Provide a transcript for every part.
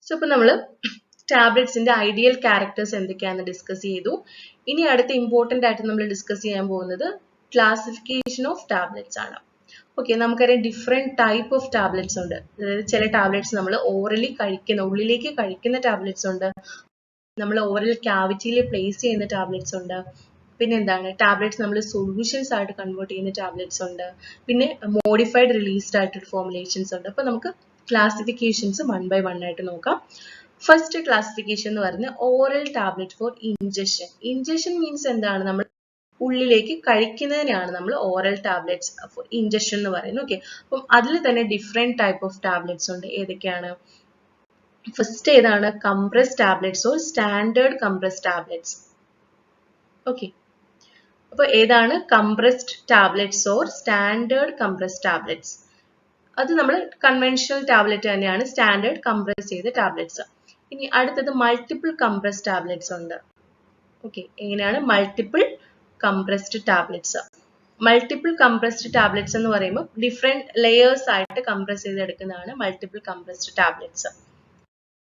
So ഇപ്പോൾ നമ്മൾ ടാബ്ലറ്റ്സിന്റെ ideal characters എന്തൊക്കെയാണെന്ന് ഡിസ്കസ് ചെയ്തു. ഇനി അടുത്ത ഇമ്പോർട്ടന്റ് ആയിട്ട് നമ്മൾ ഡിസ്കസ് ചെയ്യാൻ പോകുന്നത് ക്ലാസിഫിക്കേഷൻ ഓഫ് ടാബ്ലറ്റ്സ് ആണ്. ഓക്കെ, നമുക്കറിയാം ഡിഫറെന്റ് ടൈപ്പ് ഓഫ് ടാബ്ലറ്റ്സ് ഉണ്ട്. അതായത് ചില ടാബ്ലറ്റ്സ് നമ്മൾ ഓറലി കഴിക്കുന്ന, ഉള്ളിലേക്ക് കഴിക്കുന്ന ടാബ്ലറ്റ്സ് ഉണ്ട്, നമ്മൾ ഓറൽ ക്യാവിറ്റിയിൽ പ്ലേസ് ചെയ്യുന്ന ടാബ്ലറ്റ്സ് ഉണ്ട്, പിന്നെ എന്താണ് ടാബ്ലറ്റ്സ് നമ്മൾ സൊല്യൂഷൻസ് ആയിട്ട് കൺവേർട്ട് ചെയ്യുന്ന ടാബ്ലറ്റ്സ് ഉണ്ട്, പിന്നെ മോഡിഫൈഡ് റിലീസ്ഡ് ആയിട്ട് ഫോർമുലേഷൻസ് ഉണ്ട്. അപ്പോൾ നമുക്ക് ക്ലാസിഫിക്കേഷൻസ് 1 by 1 ആയിട്ട് നോക്കാം. ഫസ്റ്റ് ക്ലാസിഫിക്കേഷൻ എന്ന് പറയുന്നത് oral tablet for ingestion. Ingestion means എന്താണ്, നമ്മൾ ഉള്ളിലേക്ക് കഴിക്കുന്നതിനാണ് നമ്മൾ ഓറൽ ടാബ്ലറ്റ്സ് ഫോർ ഇൻജഷൻ എന്ന് പറയുന്നത്. ഓക്കെ, അപ്പം അതിൽ തന്നെ ഡിഫറെന്റ് ടൈപ്പ് ഓഫ് ടാബ്ലറ്റ്സ് ഉണ്ട്. ഏതൊക്കെയാണ്? ഫസ്റ്റ് ഏതാണ്? Compress tablets or standard compress tablets. Okay, അപ്പൊ ഏതാണ് compressed tablets or standard compress tablets? അത് നമ്മൾ കൺവെൻഷണൽ ടാബ്ലറ്റ് തന്നെയാണ്, സ്റ്റാൻഡേർഡ് കംപ്രസ് ചെയ്ത ടാബ്ലറ്റ്സ്. ഇനി അടുത്തത് മൾട്ടിപ്പിൾ കംപ്രസ് ടാബ്ലറ്റ്സ് ഉണ്ട്. ഓക്കെ, എങ്ങനെയാണ് multiple compressed tablets? Multiple compressed tablets എന്ന് പറയുമ്പോൾ ഡിഫറെന്റ് ലെയേഴ്സ് ആയിട്ട് കംപ്രസ് ചെയ്തെടുക്കുന്നതാണ് multiple compressed tablets.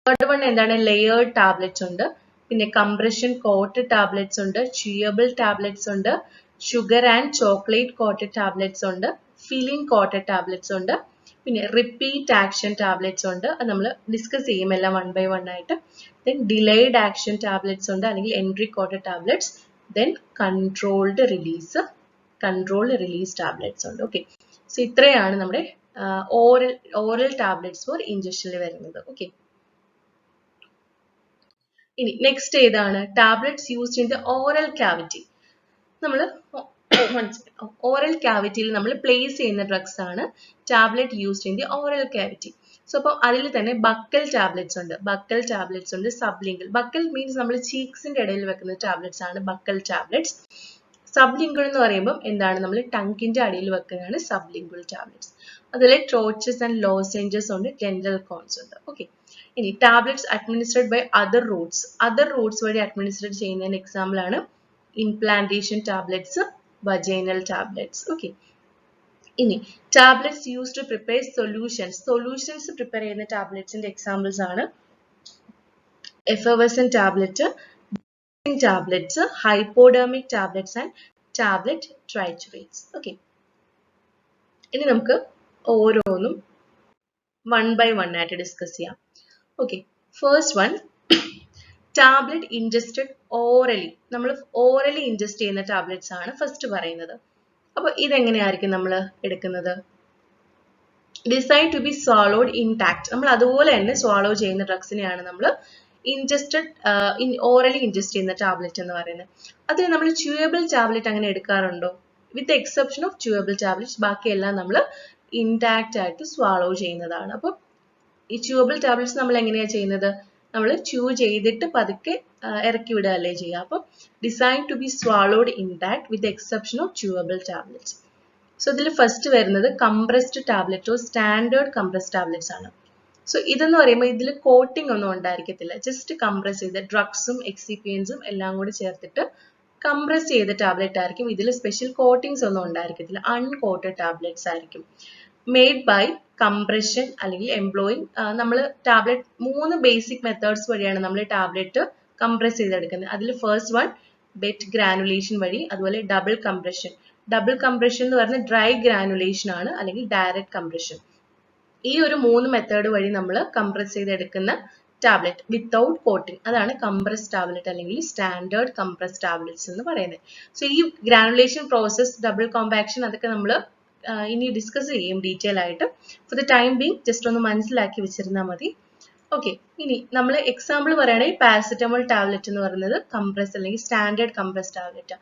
Third one എന്താണ്? ലെയേർഡ് ടാബ്ലറ്റ്സ് ഉണ്ട്, പിന്നെ കംപ്രഷൻ കോട്ടഡ് ടാബ്ലറ്റ്സ് ഉണ്ട്, ച്യൂയബിൾ ടാബ്ലറ്റ്സ് ഉണ്ട്, sugar and chocolate coated tablets ഉണ്ട്, ഫില്ലിംഗ് കോട്ടഡ് ടാബ്ലറ്റ്സ് ഉണ്ട്, പിന്നെ റിപ്പീറ്റ് ആക്ഷൻ ടാബ്ലറ്റ്സ് ഉണ്ട്. അത് നമ്മൾ ഡിസ്കസ് ചെയ്യും എല്ലാം 1 by 1 ആയിട്ട്. ദെൻ ഡിലേഡ് ആക്ഷൻ ടാബ്ലറ്റ്സ് ഉണ്ട്, അല്ലെങ്കിൽ enteric coated tablets. Then controlled release tablets ഉണ്ട്. ഓക്കെ, സോ ഇത്രയാണ് നമ്മുടെ ഓറൽ ടാബ്ലറ്റ്സ് ഫോർ ഇൻജക്ഷനിൽ വരുന്നത്. ഓക്കെ, ഇനി നെക്സ്റ്റ് ഏതാണ്? Tablets used in the oral cavity. നമ്മൾ ഓറൽ ക്യാവിറ്റിയിൽ നമ്മൾ പ്ലേസ് ചെയ്യുന്ന ഡ്രഗ്സ് ആണ് tablet used in the oral cavity. So അപ്പോൾ അതിൽ തന്നെ ബക്കൽ ടാബ്ലറ്റ്സ് ഉണ്ട്, സബ്ലിംഗൽ. ബക്കൽ മീൻസ് നമ്മൾ ചീക്സിന്റെ ഇടയിൽ വെക്കുന്ന ടാബ്ലറ്റ്സ് ആണ് ബക്കൽ ടാബ്ലറ്റ്സ്. സബ്ലിംഗുൾ എന്ന് പറയുമ്പോൾ എന്താണ്, നമ്മൾ ടങ്കിന്റെ അടിയിൽ വെക്കുന്നതാണ് സബ്ലിംഗുൾ ടാബ്ലറ്റ്സ്. അതുപോലെ ട്രോച്ചസ് ആൻഡ് ലോസെഞ്ചസ് ഉണ്ട്, ഡെന്റൽ കോൺസ് ഉണ്ട്. ഓക്കെ, ഇനി tablets administered by other routes വഴി അഡ്മിനിസ്ട്രേറ്റ് ചെയ്യുന്നതിന് എക്സാമ്പിൾ ആണ് implantation tablets, vaginal tablets. Okay, ഇനി tablets used to prepare solutions prepare ചെയ്യുന്ന ടാബ്ലറ്റ്സിന്റെ എക്സാമ്പിൾസ് ആണ് effervescent tablets, hypodermic tablets and tablet triturates. Okay, ഇനി നമുക്ക് ഓരോന്നും 1 by 1 ആയിട്ട് ഡിസ്കസ് ചെയ്യാം. Okay, first one tablet ingested orally. നമ്മൾ ഓറലി ഇൻജസ്റ്റ് ചെയ്യുന്ന ടാബ്ലറ്റ്സ് ആണ് ഫസ്റ്റ് പറയുന്നത്. അപ്പൊ ഇതെങ്ങനെയായിരിക്കും നമ്മൾ എടുക്കുന്നത്? Design to be swallowed intact. നമ്മൾ അതുപോലെ തന്നെ സ്വാളോ ചെയ്യുന്ന ഡ്രഗ്സിനെയാണ് നമ്മൾ ഓറലി ഇൻജസ്റ്റ് ചെയ്യുന്ന ടാബ്ലറ്റ് എന്ന് പറയുന്നത്. അതിന് നമ്മൾ ച്യൂയബിൾ ടാബ്ലറ്റ് അങ്ങനെ എടുക്കാറുണ്ടോ? വിത്ത് എക്സെപ്ഷൻ ഓഫ് ച്യൂയബിൾ ടാബ്ലറ്റ്സ്, ബാക്കിയെല്ലാം നമ്മൾ ഇൻടാക്ട് ആയിട്ട് സ്വാളോ ചെയ്യുന്നതാണ്. അപ്പൊ ഈ ച്യൂവബിൾ ടാബ്ലറ്റ്സ് നമ്മൾ എങ്ങനെയാണ് ചെയ്യുന്നത്? നമ്മൾ ച്യൂ ചെയ്തിട്ട് പതുക്കെ ഇറക്കി വിടുകയല്ലേ ചെയ്യുക. അപ്പോൾ design to be swallowed intact with exception of chewable tablets. So ഇതിൽ ഫസ്റ്റ് വരുന്നത് കംപ്രസ്ഡ് ടാബ്ലറ്റോ സ്റ്റാൻഡേർഡ് കംപ്രസ്ഡ് ടാബ്ലറ്റ്സ് ആണ്. സോ ഇതെന്ന് പറയുമ്പോൾ ഇതിൽ കോട്ടിംഗ് ഒന്നും ഉണ്ടായിരിക്കത്തില്ല, ജസ്റ്റ് കംപ്രസ് ചെയ്ത ഡ്രഗ്സും എക്സിപിയൻസും എല്ലാം കൂടി ചേർത്തിട്ട് കംപ്രസ് ചെയ്ത ടാബ്ലറ്റ് ആയിരിക്കും. ഇതിൽ സ്പെഷ്യൽ കോട്ടിങ്സ് ഒന്നും ഉണ്ടായിരിക്കത്തില്ല, അൺകോട്ടഡ് ടാബ്ലറ്റ്സ് ആയിരിക്കും. മെയ്ഡ് ബൈ കംപ്രഷൻ അല്ലെങ്കിൽ എംപ്ലോയിങ്. നമ്മൾ ടാബ്ലറ്റ് 3 ബേസിക് മെത്തേഡ്സ് വഴിയാണ് നമ്മൾ ടാബ്ലറ്റ് കംപ്രസ് ചെയ്തെടുക്കുന്നത്. അതിൽ ഫസ്റ്റ് വൺ വെറ്റ് ഗ്രാനുലേഷൻ വഴി, അതുപോലെ ഡബിൾ കംപ്രഷൻ എന്ന് പറയുന്നത് ഡ്രൈ ഗ്രാനുലേഷൻ ആണ്, അല്ലെങ്കിൽ ഡയറക്റ്റ് കംപ്രഷൻ. ഈ ഒരു 3 മെത്തേഡ് വഴി നമ്മൾ കംപ്രസ് ചെയ്തെടുക്കുന്ന ടാബ്ലറ്റ് വിത്തൗട്ട് കോട്ടിംഗ്, അതാണ് കംപ്രസ് ടാബ്ലറ്റ് അല്ലെങ്കിൽ സ്റ്റാൻഡേർഡ് കംപ്രസ് ടാബ്ലറ്റ്സ് എന്ന് പറയുന്നത്. സോ ഈ ഗ്രാനുലേഷൻ പ്രോസസ്, ഡബിൾ കോമ്പാക്ഷൻ, അതൊക്കെ നമ്മൾ ഇനി ഡിസ്കസ് ചെയ്യും ഡീറ്റെയിൽ ആയിട്ട്. For the time being just ഒന്ന് മനസ്സിലാക്കി വെച്ചിരുന്നാൽ മതി. ഓക്കെ, ഇനി നമ്മൾ എക്സാമ്പിൾ പറയുകയാണെങ്കിൽ പാരസെറ്റമോൾ ടാബ്ലറ്റ് എന്ന് പറയുന്നത് കംപ്രസ് അല്ലെങ്കിൽ സ്റ്റാൻഡേർഡ് കംപ്രസ് ടാബ്ലറ്റ്.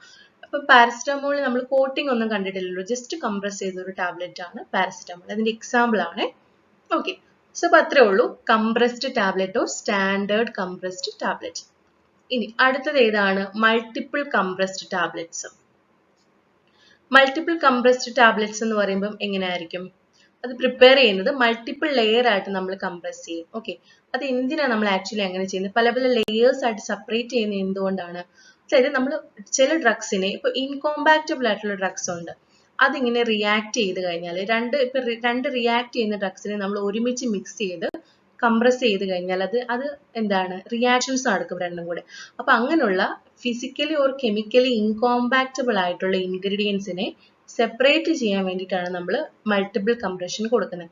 അപ്പൊ പാരസെറ്റമോളിൽ നമ്മൾ കോട്ടിംഗ് ഒന്നും കണ്ടിട്ടില്ലല്ലോ, ജസ്റ്റ് കംപ്രസ് ചെയ്ത ഒരു ടാബ്ലറ്റ് ആണ് പാരസെറ്റമോൾ. അതിന്റെ എക്സാമ്പിൾ ആണ്. ഓക്കെ, സോ അപ്പൊ അത്രേ ഉള്ളൂ കംപ്രസ്ഡ് ടാബ്ലറ്റോ സ്റ്റാൻഡേർഡ് കംപ്രസ്ഡ് ടാബ്ലറ്റ്. ഇനി അടുത്തത് ഏതാണ്? Multiple compressed tablets. Multiple compressed tablets എന്ന് പറയുമ്പോൾ എങ്ങനെയായിരിക്കും? അത് പ്രിപ്പയർ ചെയ്യുന്നത് മൾട്ടിപ്പിൾ ലെയർ ആയിട്ട് നമ്മൾ കംപ്രസ് ചെയ്യും. ഓക്കെ, അത് എന്തിനാണ് നമ്മൾ ആക്ച്വലി അങ്ങനെ ചെയ്യുന്നത്? പല പല ലെയേഴ്സ് ആയിട്ട് സെപ്പറേറ്റ് ചെയ്യുന്നത് എന്തുകൊണ്ടാണ്? അതായത് നമ്മൾ ചില ഡ്രഗ്സിനെ, ഇപ്പൊ ഇൻകോമ്പാക്റ്റബിൾ ആയിട്ടുള്ള ഡ്രഗ്സ് ഉണ്ട്, അതിങ്ങനെ റിയാക്ട് ചെയ്ത് കഴിഞ്ഞാൽ രണ്ട് റിയാക്ട് ചെയ്യുന്ന ഡ്രഗ്സിനെ നമ്മൾ ഒരുമിച്ച് മിക്സ് ചെയ്ത് കംപ്രസ് ചെയ്ത് കഴിഞ്ഞാൽ അത് എന്താണ് റിയാക്ഷൻസ് നടക്കും രണ്ടും കൂടെ. അപ്പൊ അങ്ങനെയുള്ള ഫിസിക്കലി ഓർ കെമിക്കലി ഇൻകോമ്പാക്റ്റബിൾ ആയിട്ടുള്ള ഇൻഗ്രീഡിയൻസിനെ സെപ്പറേറ്റ് ചെയ്യാൻ വേണ്ടിയിട്ടാണ് നമ്മൾ മൾട്ടിപ്പിൾ കംപ്രഷൻ കൊടുക്കുന്നത്.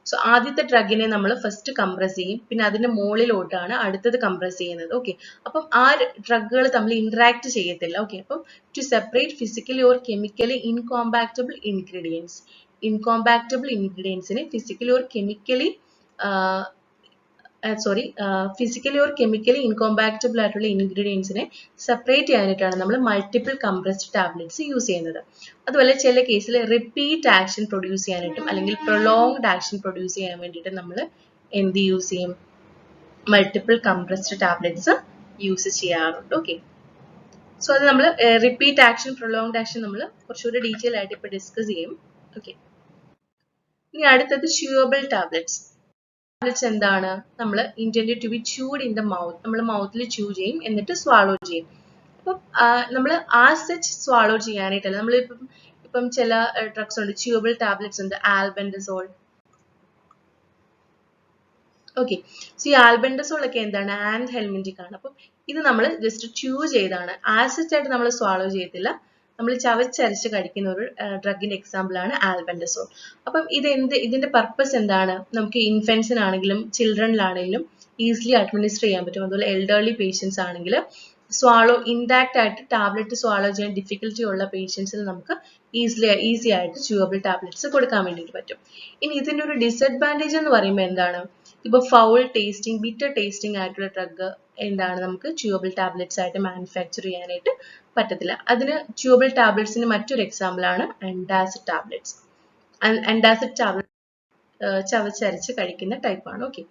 സോ ആദ്യത്തെ ഡ്രഗിനെ നമ്മൾ ഫസ്റ്റ് കംപ്രസ് ചെയ്യും, പിന്നെ അതിന്റെ മുകളിലോട്ടാണ് അടുത്തത് കംപ്രസ് ചെയ്യുന്നത്. ഓക്കെ, അപ്പം ആ ഡ്രഗുകൾ തമ്മിൽ ഇന്ററാക്ട് ചെയ്യത്തില്ല. ഓക്കെ, അപ്പം to separate physically or chemically incompatible ഇൻഗ്രീഡിയൻസിനെ physically or chemically physically or chemically incompatible ആയിട്ടുള്ള ഇൻഗ്രീഡിയൻസിനെ സെപ്പറേറ്റ് ചെയ്യാനായിട്ടാണ് നമ്മൾ മൾട്ടിപ്പിൾ കംപ്രസ്ഡ് ടാബ്ലറ്റ്സ് യൂസ് ചെയ്യുന്നത്. അതുപോലെ ചില കേസിൽ റിപ്പീറ്റ് ആക്ഷൻ പ്രൊഡ്യൂസ് ചെയ്യാനായിട്ടും അല്ലെങ്കിൽ പ്രൊലോങ്ഡ് ആക്ഷൻ പ്രൊഡ്യൂസ് ചെയ്യാൻ വേണ്ടിയിട്ട് നമ്മൾ എന്ത് യൂസ് ചെയ്യും? മൾട്ടിപ്പിൾ കംപ്രസ്ഡ് ടാബ്ലറ്റ്സ് യൂസ് ചെയ്യാറുണ്ട്. ഓക്കെ, സോ അത് നമ്മൾ റിപ്പീറ്റ് ആക്ഷൻ പ്രൊലോങ്ഡ് ആക്ഷൻ നമ്മൾ കുറച്ചുകൂടി ഡീറ്റെയിൽ ആയിട്ട് ഇപ്പോൾ ഡിസ്കസ് ചെയ്യും. ഓക്കെ, ഇനി അടുത്തത് ച്യൂവബിൾ ടാബ്ലറ്റ്സ്. എന്താണ്? നമ്മൾ intend to be chewed in the mouth, നമ്മൾ മൗത്തിൽ ച്യൂ ചെയ്യും എന്നിട്ട് സ്വാളോ ചെയ്യും. അപ്പം നമ്മൾ ആ സച്ച് സ്വാളോ ചെയ്യാനായിട്ടല്ല. നമ്മൾ ഇപ്പം ചില ഡ്രഗ്സ് ഉണ്ട്, ച്യൂവബിൾ ടാബ്ലറ്റ്സ് ഉണ്ട്, ആൽബൻഡസോൾ. ഓക്കെ, സോ ഈ ആൽബൻഡസോൾ ഒക്കെ എന്താണ്? ആൻഡ് ഹെൽമിന്റിക് ആണ്. അപ്പം ഇത് നമ്മൾ ജസ്റ്റ് ച്യൂ ചെയ്താണ്, ആസിഡ് ആയിട്ട് നമ്മൾ സ്വാളോ ചെയ്യത്തില്ല. നമ്മൾ ചവച്ചരച്ച് കഴിക്കുന്ന ഒരു ഡ്രഗിന്റെ എക്സാമ്പിൾ ആണ് ആൽബൻഡസോൾ. അപ്പം ഇതിന്റെ പർപ്പസ് എന്താണ്? നമുക്ക് ഇൻഫൻസിനാണെങ്കിലും ചിൽഡ്രനിലാണെങ്കിലും ഈസിലി അഡ്മിനിസ്റ്റർ ചെയ്യാൻ പറ്റും. അതുപോലെ എൽഡർലി പേഷ്യൻസ് ആണെങ്കിൽ സ്വാളോ ഇൻടാക്ട് ആയിട്ട് ടാബ്ലറ്റ് സ്വാളോ ചെയ്യാൻ ഡിഫിക്കൽറ്റി ഉള്ള പേഷ്യൻസിൽ നമുക്ക് ഈസി ആയിട്ട് ച്യൂവബിൾ ടാബ്ലറ്റ്സ് കൊടുക്കാൻ വേണ്ടിയിട്ട് പറ്റും. ഇനി ഇതിന്റെ ഒരു ഡിസഡ്വാൻറ്റേജ് എന്ന് പറയുമ്പോൾ എന്താണ്? ഇപ്പൊ ഫൗൾ ടേസ്റ്റിംഗ്, ബിറ്റർ ടേസ്റ്റിംഗ് ആയിട്ടുള്ള ഡ്രഗ് എന്താണ് നമുക്ക് ച്യൂവബിൾ ടാബ്ലറ്റ്സ് ആയിട്ട് മാനുഫാക്ചർ ചെയ്യാനായിട്ട് പറ്റത്തില്ല. അതിന് ച്യൂവബിൾ ടാബ്ലറ്റ്സിന് മറ്റൊരു എക്സാമ്പിൾ ആണ് ആന്റാസിഡ് ടാബ്ലറ്റ്സ്. ആന്റാസിഡ് ടാബ്ലറ്റ് ചവച്ചരച്ച് കഴിക്കുന്ന ടൈപ്പാണ്. ഓക്കെ,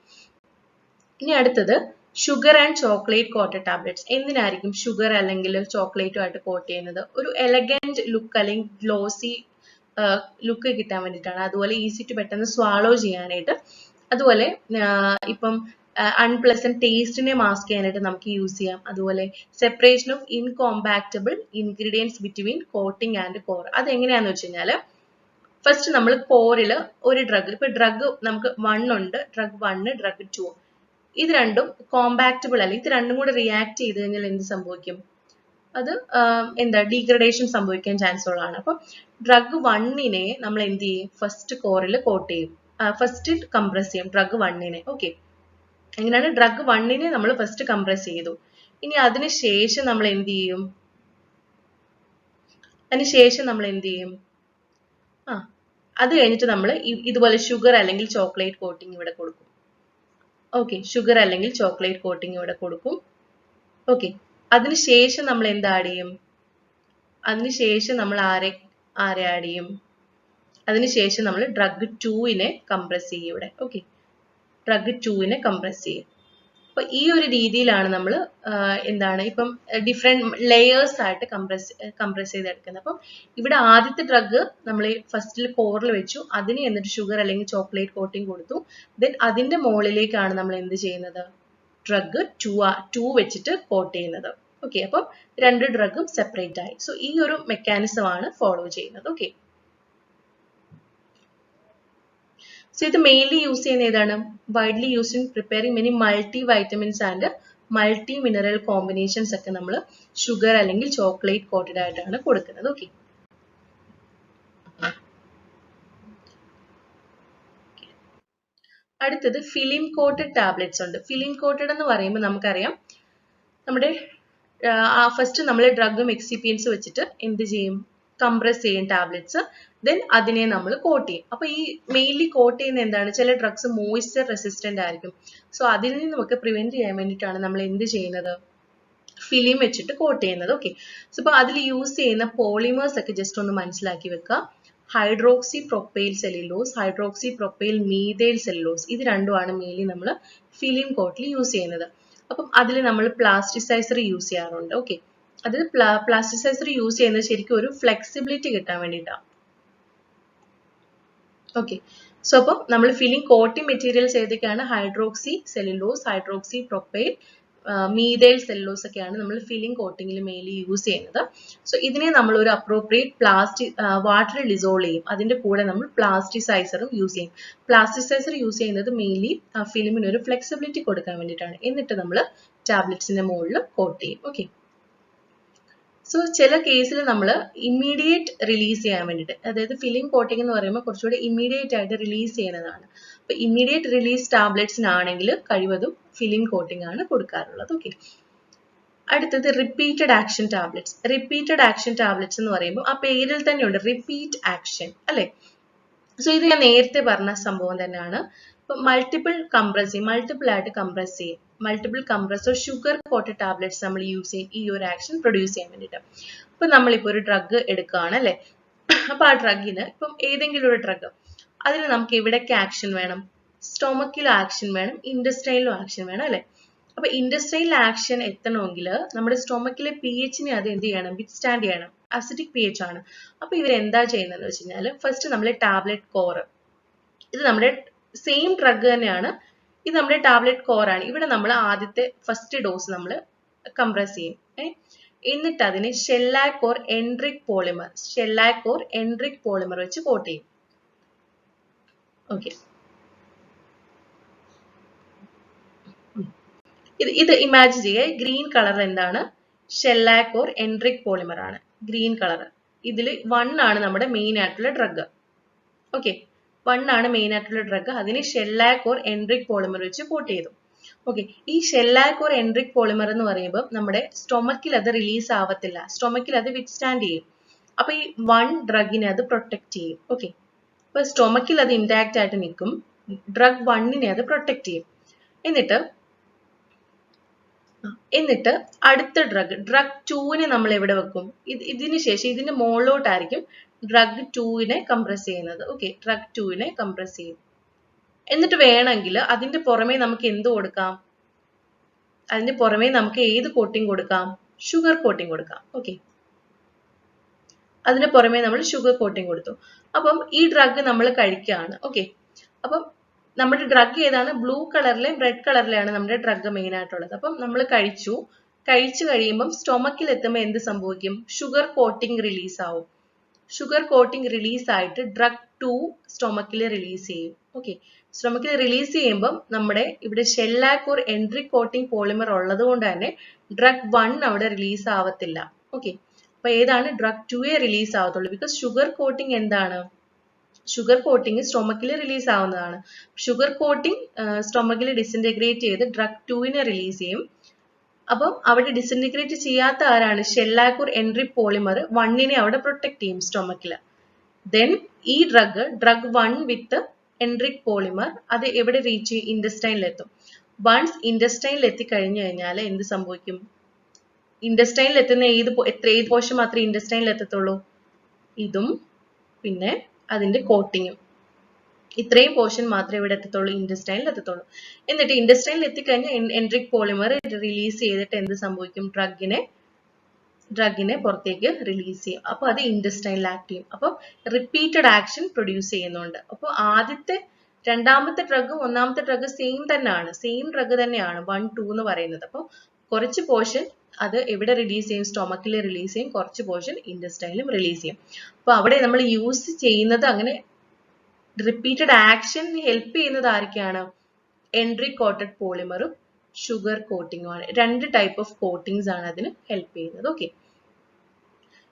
ഇനി അടുത്തത് sugar and chocolate coated tablets. എന്തിനായിരിക്കും ഷുഗർ അല്ലെങ്കിൽ ചോക്ലേറ്റും ആയിട്ട് കോട്ട് ചെയ്യുന്നത്? ഒരു എലഗന്റ് ലുക്ക് അല്ലെങ്കിൽ ഗ്ലോസി ലുക്ക് കിട്ടാൻ വേണ്ടിയിട്ടാണ്. അതുപോലെ ഈസി ടു പെട്ടെന്ന് സ്വാളോ ചെയ്യാനായിട്ട്. അതുപോലെ ഇപ്പം അൺപ്ലസന്റ് ടേസ്റ്റിനെ മാസ്ക് ചെയ്യാനായിട്ട് നമുക്ക് യൂസ് ചെയ്യാം. അതുപോലെ separation of incompatible ingredients between coating and core. അതെങ്ങനെയാന്ന് വെച്ച് കഴിഞ്ഞാൽ ഫസ്റ്റ് നമ്മൾ കോറിൽ ഒരു ഡ്രഗ്, ഇപ്പൊ ഡ്രഗ് നമുക്ക് 1 ഉണ്ട്, ഡ്രഗ് 1, ഡ്രഗ് 2, ഇത് രണ്ടും കോമ്പാക്റ്റബിൾ അല്ല. ഇത് രണ്ടും കൂടെ റിയാക്ട് ചെയ്ത് കഴിഞ്ഞാൽ എന്ത് സംഭവിക്കും? അത് ഡീഗ്രഡേഷൻ സംഭവിക്കാൻ ചാൻസ് ഉള്ളതാണ്. അപ്പൊ ഡ്രഗ് 1നെ നമ്മൾ എന്ത് ചെയ്യും? ഫസ്റ്റ് കോറിൽ കോട്ട് ചെയ്യും, ഫസ്റ്റ് കംപ്രസ് ചെയ്യും ഡ്രഗ് 1നെ. ഓക്കെ, എങ്ങനെയാണ്? ഡ്രഗ് 1നെ നമ്മൾ ഫസ്റ്റ് കംപ്രസ് ചെയ്തു. ഇനി അതിനുശേഷം നമ്മൾ എന്ത് ചെയ്യും? അത് കഴിഞ്ഞിട്ട് നമ്മൾ ഇതുപോലെ ഷുഗർ അല്ലെങ്കിൽ ചോക്ലേറ്റ് കോട്ടിംഗ് ഇവിടെ കൊടുക്കും. ഓക്കെ, ഷുഗർ അല്ലെങ്കിൽ ചോക്ലേറ്റ് കോട്ടിംഗ് ഇവിടെ കൊടുക്കും. ഓക്കെ, അതിനുശേഷം നമ്മൾ എന്ത് ആഡ് ചെയ്യും? അതിനുശേഷം നമ്മൾ ആരെ ആഡ് ചെയ്യും? അതിനുശേഷം നമ്മൾ ഡ്രഗ് 2നെ കംപ്രസ് ചെയ്യും ഇവിടെ. ഓക്കെ, ഡ്രഗ് 2നെ കംപ്രസ് ചെയ്യും. അപ്പൊ ഈ ഒരു രീതിയിലാണ് നമ്മൾ ഇപ്പം ഡിഫറെന്റ് ലെയേഴ്സ് ആയിട്ട് കംപ്രസ് ചെയ്തെടുക്കുന്നത്. അപ്പം ഇവിടെ ആദ്യത്തെ ഡ്രഗ് നമ്മൾ ഫസ്റ്റിൽ കോറിൽ വെച്ചു, അതിന് എന്നിട്ട് ഷുഗർ അല്ലെങ്കിൽ ചോക്ലേറ്റ് കോട്ടിംഗ് കൊടുത്തു. ദെൻ അതിന്റെ മുകളിലേക്കാണ് നമ്മൾ എന്ത് ചെയ്യുന്നത്? ഡ്രഗ് 2 വെച്ചിട്ട് കോട്ട് ചെയ്യുന്നത്. ഓക്കെ, അപ്പം രണ്ട് ഡ്രഗും സെപ്പറേറ്റ് ആയി. സോ ഈ ഒരു മെക്കാനിസം ആണ് ഫോളോ ചെയ്യുന്നത്. ഓക്കെ, സോ ഇത് മെയിൻലി യൂസ് ചെയ്യുന്ന ഏതാണ്? Widely used in preparing many multi vitamins and multi mineral combinations ഒക്കെ നമ്മൾ ഷുഗർ അല്ലെങ്കിൽ ചോക്ലേറ്റ് കോട്ടഡ് ആയിട്ടാണ് കൊടുക്കുന്നത്. ഓക്കെ, അടുത്തത് ഫിലിം കോട്ടഡ് ടാബ്ലറ്റ്സ് ഉണ്ട്. ഫിലിം കോട്ടഡ് എന്ന് പറയുമ്പോൾ നമുക്കറിയാം നമ്മുടെ ഫസ്റ്റ് നമ്മൾ ഡ്രഗും എക്സിപ്പിയൻസ് വെച്ചിട്ട് എന്ത് ചെയ്യും? കംപ്രസ് ചെയ്യും ടാബ്ലറ്റ്സ്. ദെൻ അതിനെ നമ്മൾ കോട്ട് ചെയ്യും. അപ്പൊ ഈ മെയിൻലി കോട്ട് ചെയ്യുന്ന എന്താണ്? ചില ഡ്രഗ്സ് മോയ്സ്ചർ റെസിസ്റ്റന്റ് ആയിരിക്കും. സോ അതിൽ നിന്ന് നമുക്ക് പ്രിവെന്റ് ചെയ്യാൻ വേണ്ടിയിട്ടാണ് നമ്മൾ എന്ത് ചെയ്യുന്നത്? ഫിലിം വെച്ചിട്ട് കോട്ട് ചെയ്യുന്നത്. ഓക്കെ, സോ ഇപ്പൊ അതിൽ യൂസ് ചെയ്യുന്ന പോളിമേഴ്സ് ഒക്കെ ജസ്റ്റ് ഒന്ന് മനസ്സിലാക്കി വെക്കുക. Hydroxy propyl cellulose, hydroxy propyl methyl cellulose, ഇത് രണ്ടുമാണ് മെയിൻലി നമ്മൾ ഫിലിം കോട്ടിൽ യൂസ് ചെയ്യുന്നത്. അപ്പം അതിൽ നമ്മൾ പ്ലാസ്റ്റിസൈസർ യൂസ് ചെയ്യാറുണ്ട്. ഓക്കെ, അത് പ്ലാസ്റ്റിസൈസർ യൂസ് ചെയ്യുന്നത് ശരിക്കും ഒരു ഫ്ലെക്സിബിലിറ്റി കിട്ടാൻ വേണ്ടിയിട്ടാണ്. ഓക്കെ, സോ അപ്പം നമ്മൾ ഫിലിം കോട്ടിംഗ് മെറ്റീരിയൽസ് ഏതൊക്കെയാണ്? Hydroxy cellulose, hydroxy propyl, methyl സെല്ലോസ് ഒക്കെയാണ് നമ്മൾ ഫില്ലിംഗ് കോട്ടിങ്ങിൽ മെയിൻലി യൂസ് ചെയ്യുന്നത്. സോ ഇതിനെ നമ്മൾ ഒരു അപ്രോപ്രിയേറ്റ് വാട്ടറിൽ ഡിസോൾവ് ചെയ്യും. അതിന്റെ കൂടെ നമ്മൾ പ്ലാസ്റ്റിസൈസറും യൂസ് ചെയ്യും. പ്ലാസ്റ്റിസൈസർ യൂസ് ചെയ്യുന്നത് മെയിൻലി ആ ഫിലിമിന് ഒരു ഫ്ലെക്സിബിലിറ്റി കൊടുക്കാൻ വേണ്ടിയിട്ടാണ്. എന്നിട്ട് നമ്മൾ ടാബ്ലറ്റ്സിന്റെ മുകളിൽ കോട്ട് ചെയ്യും. ഓക്കെ. സോ ചില കേസിൽ നമ്മൾ ഇമ്മീഡിയറ്റ് റിലീസ് ചെയ്യാൻ വേണ്ടിയിട്ട്, അതായത് ഫിലിം കോട്ടിംഗ് എന്ന് പറയുമ്പോൾ കുറച്ചുകൂടി ഇമ്മീഡിയറ്റ് ആയിട്ട് റിലീസ് ചെയ്യുന്നതാണ്. അപ്പൊ ഇമ്മീഡിയറ്റ് റിലീസ് ടാബ്ലറ്റ്സിനാണെങ്കിൽ കഴിവതും ഫിലിം കോട്ടിംഗ് ആണ് കൊടുക്കാറുള്ളത്. ഓക്കെ. അടുത്തത് repeated action tablets. Repeated action tablets എന്ന് പറയുമ്പോൾ ആ പേരിൽ തന്നെയുണ്ട് റിപ്പീറ്റ് ആക്ഷൻ, അല്ലെ? സോ ഇത് ഞാൻ നേരത്തെ പറഞ്ഞ സംഭവം തന്നെയാണ്. ഇപ്പൊ മൾട്ടിപ്പിൾ ആയിട്ട് കംപ്രസ് ചെയ്യും. Multiple compressor sugar coated tablets നമ്മൾ യൂസ് ചെയ്യും ഈ ഒരു ആക്ഷൻ പ്രൊഡ്യൂസ് ചെയ്യാൻ വേണ്ടിയിട്ട്. അപ്പൊ നമ്മളിപ്പോ ഒരു ഡ്രഗ് എടുക്കുകയാണ്, അല്ലെ? അപ്പൊ ആ ഡ്രഗിന് ഇപ്പം ഏതെങ്കിലും ഒരു ഡ്രഗ്, അതിന് നമുക്ക് എവിടേക്ക് ആക്ഷൻ വേണം? സ്റ്റൊമക്കിലും ആക്ഷൻ വേണം, ഇൻഡസ്ട്രൈനിലും ആക്ഷൻ വേണം, അല്ലെ? അപ്പൊ ഇൻഡസ്ട്രൈനിൽ ആക്ഷൻ എത്തണമെങ്കിൽ നമ്മുടെ സ്റ്റൊമക്കിലെ pH-നെ അത് എന്ത് ചെയ്യണം? വിത്ത്സ്റ്റാൻഡ് ചെയ്യണം. അസിഡിക് pH ആണ്. അപ്പൊ ഇവരെന്താ ചെയ്യുന്നതെന്ന് വെച്ച് കഴിഞ്ഞാൽ ഫസ്റ്റ് നമ്മൾ ടാബ്ലറ്റ് കോർ, ഇത് നമ്മുടെ സെയിം ഡ്രഗ് തന്നെയാണ്, ഇത് നമ്മുടെ ടാബ്ലറ്റ് കോർ ആണ്. ഇവിടെ നമ്മൾ ആദ്യത്തെ ഫസ്റ്റ് ഡോസ് നമ്മൾ കംപ്രസ് ചെയ്യും. എന്നിട്ട് അതിനെ ഷെല്ലാക് ഓർ എൻട്രിക് പോളിമർ വെച്ച് കോട്ട് ചെയ്യും. ഓക്കെ. ഇത് ഇമാജിൻ ചെയ്യുക. ഗ്രീൻ കളർ എന്താണ്? ഷെല്ലാക് ഓർ എൻട്രിക് പോളിമർ ആണ്. Green colour. ഇതിൽ 1 ആണ് നമ്മുടെ മെയിൻ ആയിട്ടുള്ള ഡ്രഗ്. ഓക്കെ. 1 ആണ് മെയിൻ ആയിട്ടുള്ള ഡ്രഗ്. അതിന് ഷെല്ലാക് ഓർ എൻട്രിക് പോളിമർ വെച്ച് കോട്ട് ചെയ്തു. ഓക്കെ. ഈ ഷെല്ലാക് ഓർ എൻട്രിക് പോളിമർ എന്ന് പറയുമ്പോൾ നമ്മുടെ സ്റ്റൊമക്കിൽ അത് റിലീസ് ആവത്തില്ല. സ്റ്റൊമക്കിൽ അത് വിത്ത്സ്റ്റാൻഡ് ചെയ്യും. അപ്പൊ ഈ 1 ഡ്രഗിനെ അത് പ്രൊട്ടക്ട് ചെയ്യും. ഓക്കെ. അപ്പൊ സ്റ്റൊമക്കിൽ അത് ഇൻടാക്ട് ആയിട്ട് നിൽക്കും. ഡ്രഗ് 1നെ അത് പ്രൊട്ടക്ട് ചെയ്യും. എന്നിട്ട് അടുത്ത ഡ്രഗ് 2നെ നമ്മൾ എവിടെ വെക്കും? ഇതിന് ശേഷം ഇതിന്റെ മുകളിലോട്ടായിരിക്കും ഡ്രഗ് 2നെ കംപ്രസ് ചെയ്യുന്നത്. ഓക്കെ. ഡ്രഗ് 2നെ കംപ്രസ് ചെയ്യും. എന്നിട്ട് വേണമെങ്കിൽ അതിന്റെ പുറമെ നമുക്ക് എന്ത് കൊടുക്കാം? അതിന്റെ പുറമെ നമുക്ക് ഏത് കോട്ടിംഗ് കൊടുക്കാം? ഷുഗർ കോട്ടിംഗ് കൊടുക്കാം. ഓക്കെ. അതിന് പുറമെ നമ്മൾ ഷുഗർ കോട്ടിംഗ് കൊടുത്തു. അപ്പം ഈ ഡ്രഗ് നമ്മൾ കഴിക്കുകയാണ്. ഓക്കെ. അപ്പം നമ്മുടെ ഡ്രഗ് ഏതാണ്? ബ്ലൂ കളറിലെയും റെഡ് കളറിലെയാണ് നമ്മുടെ ഡ്രഗ് മെയിൻ ആയിട്ടുള്ളത്. അപ്പം നമ്മൾ കഴിച്ചു കഴിയുമ്പം സ്റ്റൊമക്കിൽ എത്തുമ്പോൾ എന്ത് സംഭവിക്കും? ഷുഗർ കോട്ടിംഗ് റിലീസ് ആവും. ഷുഗർ കോട്ടിംഗ് റിലീസ് ആയിട്ട് ഡ്രഗ് 2 സ്റ്റൊമക്കിൽ റിലീസ് ചെയ്യും. ഓക്കെ. സ്റ്റൊമക്കിൽ റിലീസ് ചെയ്യുമ്പം നമ്മുടെ ഇവിടെ ഷെല്ലാക് ഓർ എൻട്രിക് കോട്ടിംഗ് പോളിമർ ഉള്ളത് കൊണ്ട് തന്നെ ഡ്രഗ് 1 അവിടെ റിലീസ് ആവത്തില്ല. ഓക്കെ. അപ്പൊ ഏതാണ്? ഡ്രഗ് 2 റിലീസ് ആവത്തുള്ളൂ. ബിക്കോസ് ഷുഗർ കോട്ടിംഗ് എന്താണ്? ഷുഗർ കോട്ടിംഗ് സ്റ്റൊമക്കിൽ റിലീസ് ആവുന്നതാണ്. ഷുഗർ കോട്ടിംഗ് സ്റ്റൊമക്കിൽ ഡിസിൻറ്റഗ്രേറ്റ് ചെയ്ത് ഡ്രഗ് 2നെ റിലീസ് ചെയ്യും. അപ്പം അവിടെ ഡിസിൻറ്റഗ്രേറ്റ് ചെയ്യാത്ത ആരാണ്? ഷെല്ലാക് ഓർ എൻട്രിക് പോളിമർ 1നെ അവിടെ പ്രൊട്ടക്ട് ചെയ്യും സ്റ്റൊമക്കിൽ. ദെൻ ഈ ഡ്രഗ് 1 വിത്ത് എൻട്രിക് പോളിമർ അത് എവിടെ റീച്ച് ചെയ്യും? ഇൻഡസ്റ്റൈനിൽ എത്തും. വൺസ് ഇൻഡസ്റ്റൈനിൽ എത്തിക്കഴിഞ്ഞു കഴിഞ്ഞാൽ എന്ത് സംഭവിക്കും? ഇൻഡസ്റ്റൈനിൽ എത്തുന്ന ഏത് പോർഷൻ മാത്രമേ ഇൻഡസ്റ്റൈനിൽ എത്തത്തുള്ളൂ? ഇതും പിന്നെ അതിന്റെ കോട്ടിങ്ങും. ഇത്രയും പോർഷൻ മാത്രമേ ഇവിടെ എത്തത്തുള്ളൂ, ഇൻഡസ്റ്റൈനിൽ എത്തത്തുള്ളൂ. എന്നിട്ട് ഇൻഡസ്റ്റൈനിൽ എത്തിക്കഴിഞ്ഞാൽ എൻട്രിക് പോളിമർ റിലീസ് ചെയ്തിട്ട് എന്ത് സംഭവിക്കും? ഡ്രഗിനെ പുറത്തേക്ക് റിലീസ് ചെയ്യും. അപ്പൊ അത് ഇൻഡസ്റ്റൈനിൽ ആക്ട് ചെയ്യും. അപ്പൊ റിപ്പീറ്റഡ് ആക്ഷൻ പ്രൊഡ്യൂസ് ചെയ്യുന്നുണ്ട്. അപ്പൊ രണ്ടാമത്തെ ഡ്രഗും ഒന്നാമത്തെ ഡ്രഗ് സെയിം തന്നെയാണ്, സെയിം ഡ്രഗ് തന്നെയാണ് 1, 2 എന്ന് പറയുന്നത്. അപ്പൊ കുറച്ച് പോർഷൻ അത് എവിടെ റിലീസ് ചെയ്യും? സ്റ്റൊമക്കിൽ റിലീസ് ചെയ്യും. കുറച്ച് പോർഷൻ ഇൻഡസ്റ്റൈനിലും റിലീസ് ചെയ്യും. അപ്പൊ അവിടെ നമ്മൾ യൂസ് ചെയ്യുന്നത് അങ്ങനെ റിപ്പീറ്റഡ് ആക്ഷൻ ഹെൽപ്പ് ചെയ്യുന്നത് ആരൊക്കെയാണ്? എൻട്രിക് കോട്ടഡ് പോളിമറും ഷുഗർ കോട്ടിങ്ങുമാണ്. 2 ടൈപ്പ് ഓഫ് കോട്ടിങ്സ് ആണ് അതിന് ഹെൽപ്പ് ചെയ്യുന്നത്. ഓക്കെ.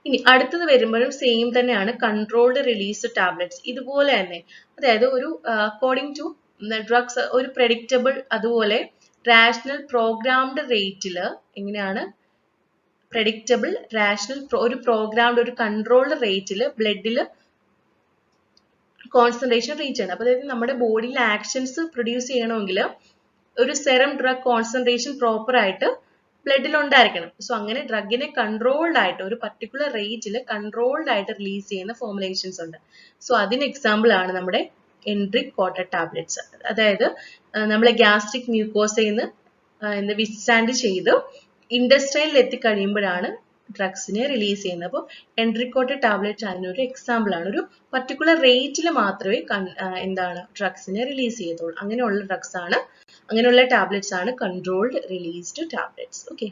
ഇനി അടുത്തത് വരുമ്പോഴും സെയിം തന്നെയാണ്. കൺട്രോൾഡ് റിലീസ് ടാബ്ലറ്റ്സ് ഇതുപോലെ തന്നെ, അതായത് ഒരു അക്കോർഡിംഗ് ടു ഡ്രഗ്സ് ഒരു പ്രെഡിക്റ്റബിൾ അതുപോലെ റാഷണൽ പ്രോഗ്രാംഡ് റേറ്റിൽ എങ്ങനെയാണ്? പ്രെഡിക്റ്റബിൾ റാഷണൽ ഒരു പ്രോഗ്രാംഡ് ഒരു കൺട്രോൾഡ് റേറ്റിൽ ബ്ലഡിൽ കോൺസെൻട്രേഷൻ റീച്ച് ചെയ്യണം. അപ്പൊ അതായത് നമ്മുടെ ബോഡിയിൽ ആക്ഷൻസ് പ്രൊഡ്യൂസ് ചെയ്യണമെങ്കിൽ ഒരു സെറം ഡ്രഗ് കോൺസെൻട്രേഷൻ പ്രോപ്പർ ആയിട്ട് ബ്ലഡിൽ ഉണ്ടായിരിക്കണം. സോ അങ്ങനെ ഡ്രഗിനെ കൺട്രോൾഡ് ആയിട്ട് ഒരു പർട്ടിക്കുലർ റേറ്റിൽ കൺട്രോൾഡ് ആയിട്ട് റിലീസ് ചെയ്യുന്ന ഫോർമുലേഷൻസ് ഉണ്ട്. സോ അതിന് എക്സാമ്പിൾ ആണ് നമ്മുടെ എൻട്രിക് കോട്ടഡ് ടാബ്ലറ്റ്സ്. അതായത് നമ്മളെ ഗ്യാസ്ട്രിക് മ്യൂക്കോസയിൽ നിന്ന് വിത്ത്സ്റ്റാൻഡ് ചെയ്ത് ഇൻഡസ്റ്റൈനിൽ എത്തിക്കഴിയുമ്പോഴാണ് ഡ്രഗ്സിനെ റിലീസ് ചെയ്യുന്നത്. അപ്പോൾ എൻട്രിക്കോട്ട് ടാബ്ലറ്റ് അതിനൊരു എക്സാമ്പിൾ ആണ്. ഒരു പർട്ടിക്കുലർ റേറ്റിൽ മാത്രമേ എന്താണ് ഡ്രഗ്സിനെ റിലീസ് ചെയ്യത്തുള്ളൂ. അങ്ങനെയുള്ള ടാബ്ലറ്റ്സ് ആണ് കൺട്രോൾഡ് റിലീസ്ഡ് ടാബ്ലറ്റ്സ്. ഓക്കെ.